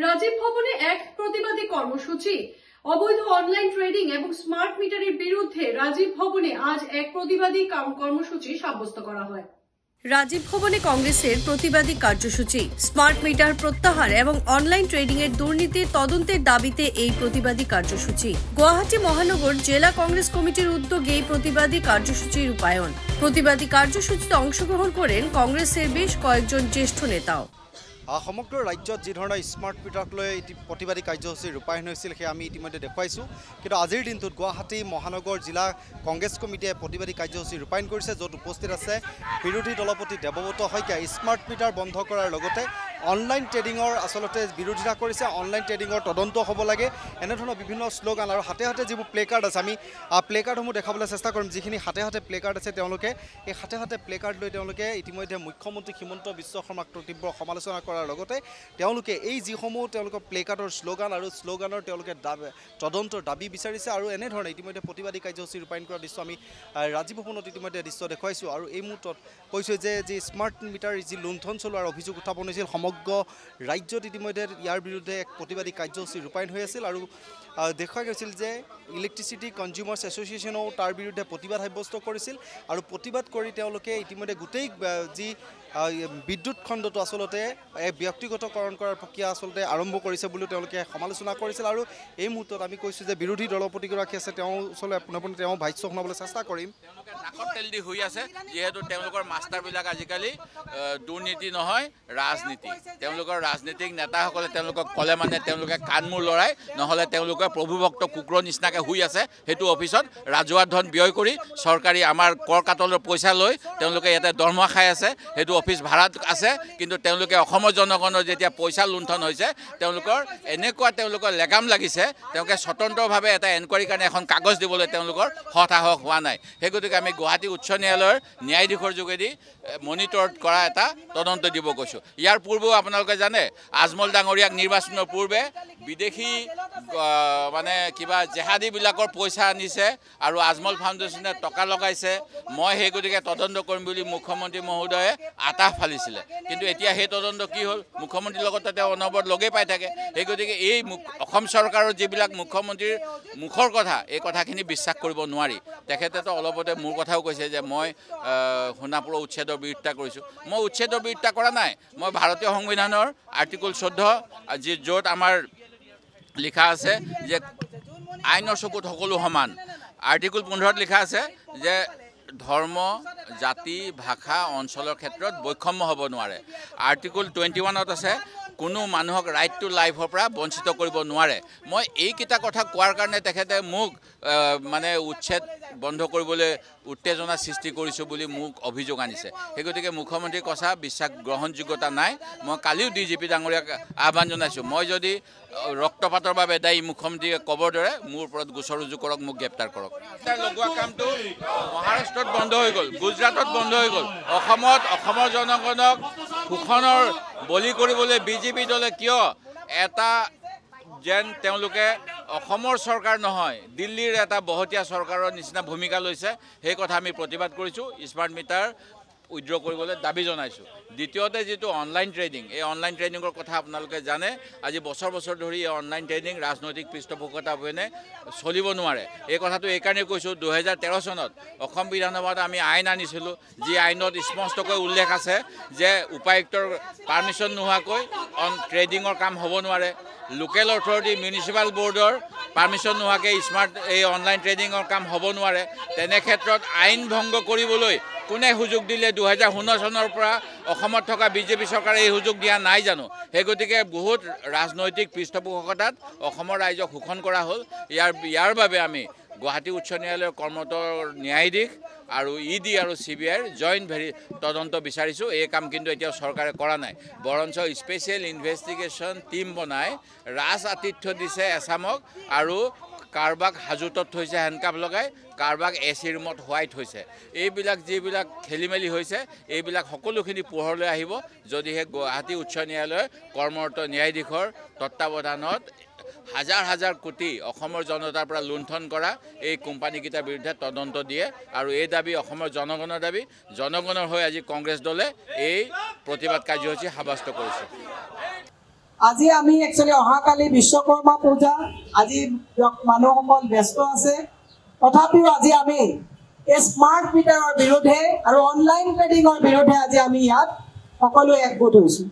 রাজীব ভবনে এক প্রতিবাদী কর্মসূচি। অবৈধ অনলাইন ট্রেডিং এবং স্মার্ট মিটারের বিরুদ্ধে রাজীব ভবনে আজ এক প্রতিবাদী কর্মসূচি সাব্যস্ত করা হয়। রাজীব ভবনে কংগ্রেসের প্রতিবাদী কার্যসূচি, স্মার্ট মিটার প্রত্যাহার এবং অনলাইন ট্রেডিং এর দুর্নীতির তদন্তের দাবিতে এই প্রতিবাদী কার্যসূচি। গুয়াহাটি মহানগর জেলা কংগ্রেস কমিটির উদ্যোগে এই প্রতিবাদী কার্যসূচির রূপায়ণ। প্রতিবাদী কার্যসূচিতে অংশগ্রহণ করেন কংগ্রেসের বেশ কয়েকজন জ্যেষ্ঠ নেতাও। সমগ্র রাজ্যত যে ধৰণৰ স্মাৰ্ট মিটাৰক লৈ প্ৰতিবাদী কাৰ্যসূচী ৰূপায়ণ হৈছিল সেই আমি ইতিমধ্যে দেখুৱাইছোঁ। কিন্তু আজিৰ দিনটোত গুৱাহাটী মহানগৰ জিলা কংগ্ৰেছ কমিটিয়ে প্ৰতিবাদী কাৰ্যসূচী ৰূপায়ণ কৰিছে, য'ত উপস্থিত আছে বিৰোধী দলপতি দেৱব্ৰত শইকীয়া। স্মাৰ্ট মিটাৰ বন্ধ কৰাৰ লগতে অনলাইন ট্ৰেডিঙৰ আচলতে বিৰোধিতা কৰিছে, অনলাইন ট্ৰেডিঙৰ তদন্ত হ'ব লাগে, এনেধৰণৰ বিভিন্ন শ্লোগান আৰু হাতে হাতে যিবোৰ প্লে কাৰ্ড আছে, আমি প্লে কাৰ্ডসমূহ দেখাবলৈ চেষ্টা কৰিম। যিখিনি হাতে হাতে প্লে কাৰ্ড আছে তেওঁলোকে এই হাতে হাতে প্লে কাৰ্ড লৈ তেওঁলোকে ইতিমধ্যে মুখ্যমন্ত্ৰী হিমন্ত বিশ্ব শৰ্মাক তীব্ৰ সমালোচনা কৰাৰ লগতে তেওঁলোকে এই যিসমূহ তেওঁলোকৰ প্লে কাৰ্ডৰ শ্লোগান আৰু শ্লোগানৰ তেওঁলোকে তদন্তৰ দাবী বিচাৰিছে। আৰু এনেধৰণে ইতিমধ্যে প্ৰতিবাদী কাৰ্যসূচী ৰূপায়ণ কৰা দৃশ্য আমি ৰাজীৱ ভৱনত ইতিমধ্যে দৃশ্য দেখুৱাইছোঁ। আৰু এই মুহূৰ্তত কৈছোঁ যে যি স্মাৰ্ট মিটাৰ যি লুণ্ঠন চলোৱাৰ অভিযোগ উত্থাপন হৈছিল সমগ্ৰ ৰাজ্যত, ইতিমধ্যে ইয়াৰ বিৰুদ্ধে এক প্ৰতিবাদী কাৰ্যসূচী ৰূপায়ণ হৈ আছিল। আৰু দেখুওৱা গৈছিল যে ইলেক্ট্ৰিচিটি কনজিউমাৰ্ছ এছ'চিয়েশ্যনেও তাৰ বিৰুদ্ধে প্ৰতিবাদ সাব্যস্ত কৰিছিল। আৰু প্ৰতিবাদ কৰি তেওঁলোকে ইতিমধ্যে গোটেই যি বিদ্যুৎ খণ্ডটো আচলতে ব্যক্তিগতকৰণ কৰাৰ প্ৰক্ৰিয়া আচলতে আৰম্ভ কৰিছে বুলিও তেওঁলোকে সমালোচনা কৰিছিল। আৰু এই মুহূৰ্তত আমি কৈছোঁ যে বিৰোধী দলপতিগৰাকী আছে, তেওঁ আচলতে পোনপোনে তেওঁ ভাষ্য শুনাবলৈ চেষ্টা কৰিম। নাকত তেল দি হৈ আছে, যিহেতু তেওঁলোকৰ মাষ্টাৰবিলাক আজিকালি দুৰ্নীতি নহয় ৰাজনীতি। তেওঁলোকৰ ৰাজনীতিক নেতাসকলে তেওঁলোকক ক'লে মানে তেওঁলোকে কাণ মূৰ লৰাই, নহ'লে তেওঁলোকে প্ৰভুভক্ত কুকুৰৰ নিচিনাকৈ শুই আছে সেইটো অফিচত ৰাজহুৱা ধন ব্যয় কৰি চৰকাৰী আমাৰ কৰ কাটলৰ পইচা লৈ তেওঁলোকে ইয়াতে দৰমহা খাই আছে। সেইটো অফিচ ভাড়াত আছে, কিন্তু তেওঁলোকে অসমৰ জনগণৰ যেতিয়া পইচা লুণ্ঠন হৈছে তেওঁলোকৰ তেওঁলোকৰ লেগাম লাগিছে। তেওঁলোকে স্বতন্ত্ৰভাৱে এটা এনকুৱাৰীৰ কাৰণে এখন কাগজ দিবলৈ তেওঁলোকৰ সৎসাহস হোৱা নাই। সেই গতিকে আমি গুৱাহাটী উচ্চ ন্যায়ালয়ৰ ন্যায়াধীশৰ যোগেদি মনিটৰত কৰা এটা তদন্ত দিব কৈছোঁ। ইয়াৰ পূৰ্বেও আপোনালোকে জানে আজমল ডাঙৰীয়াক নিৰ্বাচনৰ পূৰ্বে বিদেশী মানে কিবা জেহাদীবিলাকৰ পইচা আনিছে আৰু আজমল ফাউণ্ডেশ্যনে টকা লগাইছে। মই সেই গতিকে তদন্ত কৰিম বুলি মুখ্যমন্ত্ৰী মহোদয়ে আতাহ ফালিছিলে, কিন্তু এতিয়া সেই তদন্ত কি হ'ল? মুখ্যমন্ত্ৰীৰ লগত তেওঁ অনবৰত লগেই পাই থাকে। সেই গতিকে এই অসম চৰকাৰৰ যিবিলাক মুখ্যমন্ত্ৰীৰ মুখৰ কথা, এই কথাখিনি বিশ্বাস কৰিব নোৱাৰি। তেখেতেতো অলপতে মোৰ কথাও কৈছে যে মই সোণাপুৰৰ উচ্ছেদৰ বিৰোধিতা কৰিছোঁ। মই উচ্ছেদৰ বিৰোধিতা কৰা নাই। মই ভাৰতীয় সংবিধানৰ আৰ্টিকল 14 য'ত আমাৰ লিখা আছে যে আইনৰ চকুত সকলো সমান। আৰ্টিকল 15ত লিখা আছে যে ধৰ্ম, জাতি, ভাষা, অঞ্চলৰ ক্ষেত্ৰত বৈষম্য হ'ব নোৱাৰে। আৰ্টিকল 21ত আছে কোনো মানুহক ৰাইট টু লাইফৰ পৰা বঞ্চিত কৰিব নোৱাৰে। মই এইকেইটা কথা কোৱাৰ কাৰণে তেখেতে মোক মানে উচ্ছেদ বন্ধ কৰিবলৈ উত্তেজনা সৃষ্টি কৰিছোঁ বুলি মোক অভিযোগ আনিছে। সেই গতিকে মুখ্যমন্ত্ৰীৰ কথা বিশ্বাস গ্ৰহণযোগ্যতা নাই। মই কালিও DGP ডাঙৰীয়াক আহ্বান জনাইছোঁ, মই যদি ৰক্তপাতৰ বাবে দায়ী মুখ্যমন্ত্ৰীয়ে ক'বৰ দৰে মোৰ ওপৰত গোচৰ ৰুজু কৰক, মোক গ্ৰেপ্তাৰ কৰক। লগোৱা কামটো মহাৰাষ্ট্ৰত বন্ধ হৈ গ'ল, গুজৰাটত বন্ধ হৈ গ'ল। অসমৰ জনগণক শোষণৰ বলি কৰিবলৈ BJP দলে কিয় এটা যেন তেওঁলোকে অসমৰ চৰকাৰ নহয় দিল্লীৰ এটা বহতীয়া চৰকাৰৰ নিচিনা ভূমিকা লৈছে, সেই কথা আমি প্ৰতিবাদ কৰিছোঁ। স্মাৰ্ট মিটাৰ উইথড্ৰ কৰিবলৈ দাবী জনাইছোঁ। দ্বিতীয়তে যিটো অনলাইন ট্ৰেডিং, এই অনলাইন ট্ৰেডিঙৰ কথা আপোনালোকে জানে। আজি বছৰ বছৰ ধৰি এই অনলাইন ট্ৰেডিং ৰাজনৈতিক পৃষ্ঠপোষকতা অবিহনে চলিব নোৱাৰে। এই কথাটো এইকাৰণে কৈছোঁ, 2013 চনত অসম বিধানসভাত আমি আইন আনিছিলোঁ, যি আইনত স্পষ্টকৈ উল্লেখ আছে যে উপায়ুক্তৰ পাৰ্মিশ্যন নোহোৱাকৈ ট্ৰেডিঙৰ কাম হ'ব নোৱাৰে। লোকেল অথৰিটি মিউনিচিপাল বৰ্ডৰ পাৰ্মিশ্যন নোহোৱাকৈ এই অনলাইন ট্ৰেডিঙৰ কাম হ'ব নোৱাৰে। তেনে ক্ষেত্ৰত আইন ভংগ কৰিবলৈ কোনে সুযোগ দিলে? 2019 চনৰ পৰা অসমত থকা BJP চৰকাৰে এই সুযোগ দিয়া নাই জানো? সেই গতিকে বহুত ৰাজনৈতিক পৃষ্ঠপোষকতাত অসমৰ ৰাইজক শোষণ কৰা হ'ল। ইয়াৰ বাবে আমি গুৱাহাটী উচ্চ ন্যায়ালয়ৰ কৰ্মৰত ন্যায়াধীশ আৰু ED আৰু CBIৰ জইণ্ট তদন্ত বিচাৰিছোঁ। এই কাম কিন্তু এতিয়াও চৰকাৰে কৰা নাই। বৰঞ্চ স্পেচিয়েল ইনভেষ্টিগেশ্যন টীম বনাই ৰাজ আতিথ্য দিছে এছামক, আৰু কাৰোবাক হাজোতত থৈছে হেণ্ডকাফ লগাই, কাৰোবাক AC ৰুমত হোৱাই থৈছে। এইবিলাক যিবিলাক খেলি মেলি হৈছে, এইবিলাক সকলোখিনি পোহৰলৈ আহিব যদিহে গুৱাহাটী উচ্চ ন্যায়ালয়ৰ কৰ্মৰত ন্যায়াধীশৰ তত্ত্বাৱধানত হাজাৰ হাজাৰ কোটি অসমৰ জনতাৰ পৰা লুণ্ঠন কৰা এই কোম্পানীকেইটাৰ বিৰুদ্ধে তদন্ত দিয়ে। আৰু এই দাবী অসমৰ জনগণৰ দাবী। জনগণৰ হৈ আজি কংগ্ৰেছ দলে এই প্ৰতিবাদ কাৰ্যসূচী সাব্যস্ত কৰিছে। আজি আমি একচুৱেলি অহাকালি বিশ্বকৰ্মা পূজা, আজি মানুহসকল ব্যস্ত আছে, তথাপিও আজি আমি এই স্মাৰ্ট মিটাৰৰ বিৰুদ্ধে আৰু অনলাইন ট্ৰেডিঙৰ বিৰুদ্ধে আজি আমি ইয়াত সকলোৱে একগোট হৈছোঁ।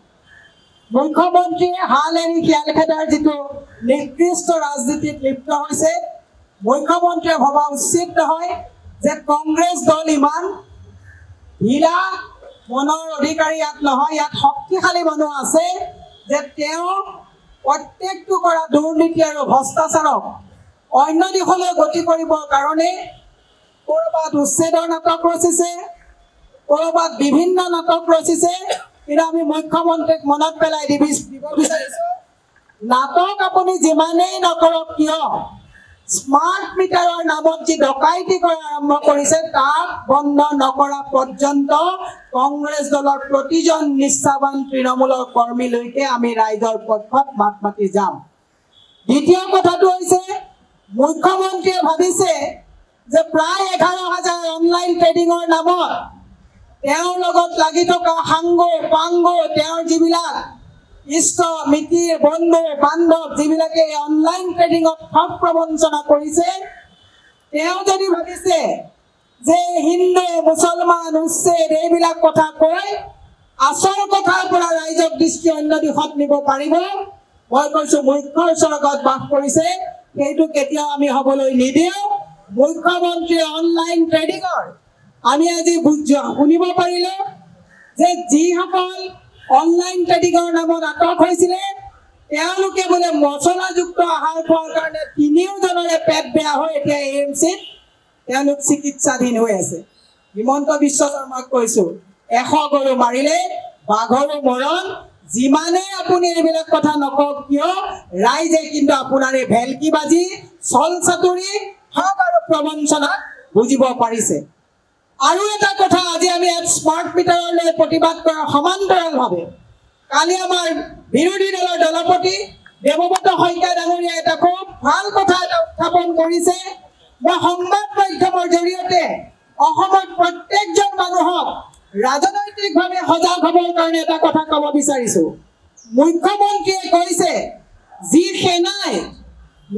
মুখ্যমন্ত্ৰীয়ে হাল এৰি শিয়াল খেদাৰ যিটো নিকৃষ্ট ৰাজনীতিত লিপ্ত হৈছে, মুখ্যমন্ত্ৰীয়ে ভবা উচিত নহয় যে কংগ্ৰেছ দল ইমান হীৰা মনৰ অধিকাৰী ইয়াত নহয়, ইয়াত শক্তিশালী মানুহ আছে যে তেওঁ প্ৰত্যেকটো কৰা দুৰ্নীতি আৰু ভ্ৰষ্টাচাৰক অন্য দিশলৈ গতি কৰিবৰ কাৰণে ক'ৰবাত উচ্ছেদৰ নাটক ৰচিছে, ক'ৰবাত বিভিন্ন নাটক ৰচিছে। কিন্তু আমি মুখ্যমন্ত্ৰীক মনত পেলাই দিব বিচাৰিছোঁ, নাটক আপুনি যিমানেই নকৰক কিয়, স্মাৰ্ট মিটাৰৰ নামত যি ডকাইতি কৰা আৰম্ভ কৰিছে তাক বন্ধ নকৰা পৰ্যন্ত কংগ্ৰেছ দলৰ প্ৰতিজন নিষ্ঠাবান তৃণমূলৰ কৰ্মীলৈকে আমি ৰাইজৰ পক্ষত মাত মাতি যাম। দ্বিতীয় কথাটো হৈছে, মুখ্যমন্ত্ৰীয়ে ভাবিছে যে প্ৰায় 11,000 অনলাইন ট্ৰেডিঙৰ নামত তেওঁৰ লগত লাগি থকা সাংগ পাংগ, তেওঁৰ যিবিলাক ইষ্ট মিতিৰ বন্ধু বান্ধৱ যিবিলাকে অনলাইন ট্ৰেডিঙত ঠগ প্ৰবঞ্চনা কৰিছে, তেওঁ যদি ভাবিছে যে হিন্দু মুছলমান উচ্ছেদ এইবিলাক কথা কৈ আচল কথাৰ পৰা ৰাইজক দৃষ্টি অন্য দিশত নিব পাৰিব, মই কৈছোঁ মুখ্যৰ স্বৰ্গত বাস কৰিছে, সেইটো কেতিয়াও আমি হ'বলৈ নিদিওঁ। মুখ্যমন্ত্ৰীয়ে অনলাইন ট্ৰেডিঙৰ আমি আজি শুনিব পাৰিলোঁ যে যিসকল অনলাইন ট্ৰেডিঙৰ নামত আটক হৈছিলে তেওঁলোকে বোলে মছলাযুক্ত আহাৰ খোৱাৰ কাৰণে 3জনৰে পেট বেয়া হৈ এতিয়া AMCত তেওঁলোক চিকিৎসাধীন হৈ আছে। হিমন্ত বিশ্ব শৰ্মাক কৈছোঁ, 100 গৰু মাৰিলে বাঘৰো মৰণ, যিমানে আপুনি এইবিলাক কথা নকওক কিয় ৰাইজে কিন্তু আপোনাৰ এই ভেলকি বাজি চল চাতুৰি ঠগ আৰু প্ৰবঞ্চনা বুজিব পাৰিছে। আৰু এটা কথা, আজি আমি ইয়াত স্মাৰ্ট মিটাৰলৈ প্ৰতিবাদ কৰাৰ সমান্তৰালভাৱে কালি আমাৰ বিৰোধী দলৰ দলপতি দেৱব্ৰত শইকীয়া ডাঙৰীয়াই এটা খুব ভাল কথা এটা উত্থাপন কৰিছে। মই সংবাদ মাধ্যমৰ জৰিয়তে অসমৰ প্ৰত্যেকজন মানুহক ৰাজনৈতিকভাৱে সজাগ হ'বৰ কাৰণে এটা কথা ক'ব বিচাৰিছোঁ। মুখ্যমন্ত্ৰীয়ে কৈছে যি সেনাই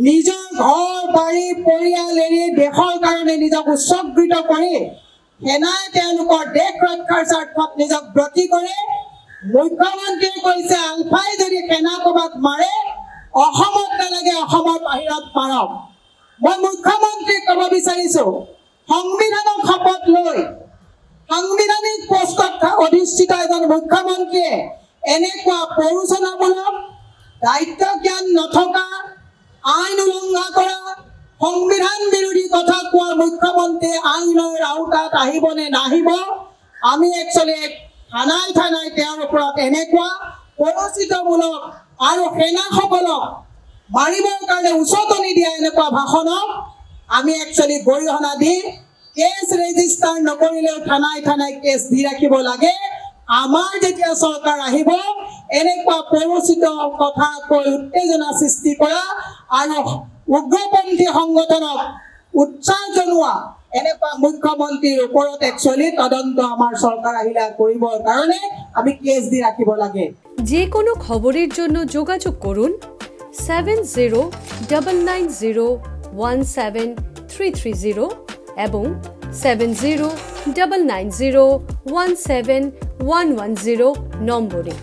নিজৰ ঘৰ বাৰী পৰিয়াল এৰি দেশৰ কাৰণে নিজক উৎসৰ্গিত কৰি সেনাই তেওঁলোকৰ দেশ ৰক্ষাৰ স্বাৰ্থত নিজক ব্ৰতী কৰে, মুখ্যমন্ত্ৰীয়ে কৈছে আলফাই যদি সেনা ক'ৰবাত মাৰে অসমত নালাগে, অসমৰ বাহিৰত মাৰক। মই মুখ্যমন্ত্ৰীক ক'ব বিচাৰিছোঁ, সংবিধানক শপত লৈ সাংবিধানিক পষ্টত অধিষ্ঠিত এজন মুখ্যমন্ত্ৰীয়ে এনেকুৱা প্ৰৰোচনামূলক দায়িত্ব জ্ঞান নথকা, আইন উলংঘা কৰা, সংবিধান বিৰোধী কথা কোৱা মুখ্যমন্ত্ৰীয়ে আইনৰ আওতাত আহিবনে নাহিব, আমি একচুৱেলি থানাই থানাই তেওঁৰ ওপৰত এনেকুৱা প্ৰৰোচিতমূলক আৰু সেনাসকলক মাৰিবৰ কাৰণে উচতনি দিয়া এনেকুৱা ভাষণক আমি একচুৱেলি গৰিহণা দি কেছ ৰেজিষ্টাৰ নকৰিলেও থানাই থানাই কেছ দি ৰাখিব লাগে। আমাৰ যেতিয়া চৰকাৰ আহিব এনেকুৱা প্ৰৰোচিত কথা কৈ উত্তেজনা সৃষ্টি কৰা আৰু উগ্ৰপন্থী সংগঠনক উৎসাহ জনোৱা এনেকুৱা মুখ্যমন্ত্ৰীৰ ওপৰত একচুৱেলি তদন্ত আমাৰ চৰকাৰ আহিলে কৰিবৰ কাৰণে আমি কেছ দি ৰাখিব লাগে। যে কোনো খবৰেৰ জন্য যোগাযোগ কৰুন 7099017330 এবং 7099017110 নম্বৰে।